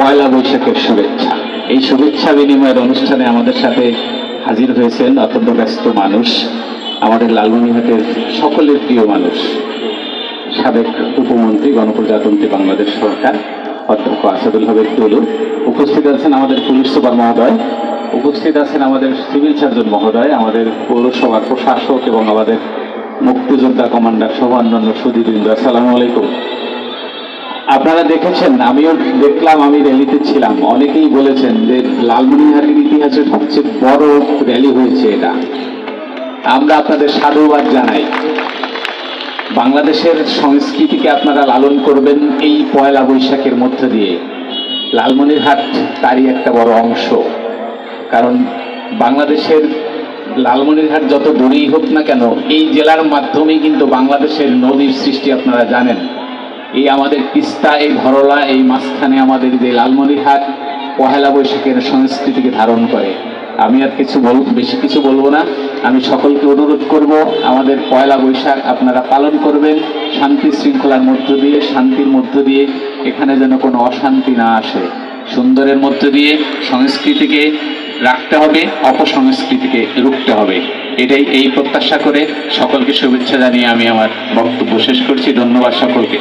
পয়লা বৈশাখের শুভেচ্ছা। এই শুভেচ্ছা বিনিময়ের অনুষ্ঠানে আমাদের সাথে হাজির হয়েছেন অত্যন্ত ব্যস্ত মানুষ, আমাদের লালমনিরহাটের সকলের প্রিয় মানুষ, সাবেক উপমন্ত্রী গণপ্রজাতন্ত্রী বাংলাদেশ সরকার অধ্যক্ষ আসাদুল হক টুলু। উপস্থিত আছেন আমাদের পুলিশ সুপার মহোদয়, উপস্থিত আছেন আমাদের সিভিল সার্জন মহোদয়, আমাদের পৌরসভার প্রশাসক এবং আমাদের মুক্তিযোদ্ধা কমান্ডার সহ অন্যান্য সুধীবৃন্দ। আসসালামু আলাইকুম। আপনারা দেখেছেন, আমিও দেখলাম, আমি র্যালিতে ছিলাম। অনেকেই বলেছেন যে লালমনিরহাটের ইতিহাসে সবচেয়ে বড় র্যালি হয়েছে এটা। আমরা আপনাদের সাধুবাদ জানাই। বাংলাদেশের সংস্কৃতিকে আপনারা লালন করবেন এই পয়লা বৈশাখের মধ্য দিয়ে। লালমনিরহাট তারই একটা বড় অংশ, কারণ বাংলাদেশের লালমনিরহাট যত দূরেই হোক না কেন, এই জেলার মাধ্যমেই কিন্তু বাংলাদেশের নদীর সৃষ্টি আপনারা জানেন। এই আমাদের তিস্তা, এই ধরলা, এই মাঝখানে আমাদের যে লালমনিরহাট পহেলা বৈশাখের সংস্কৃতিকে ধারণ করে। আমি আর বেশি কিছু বলবো না। আমি সকলকে অনুরোধ করব, আমাদের পয়লা বৈশাখ আপনারা পালন করবেন শান্তি শৃঙ্খলার মধ্য দিয়ে, শান্তির মধ্য দিয়ে। এখানে যেন কোনো অশান্তি না আসে। সুন্দরের মধ্য দিয়ে সংস্কৃতিকে রাখতে হবে, অপসংস্কৃতিকে রুখতে হবে। এটাই এই প্রত্যাশা করে সকলকে শুভেচ্ছা জানিয়ে আমি আমার বক্তব্য শেষ করছি। ধন্যবাদ সকলকে।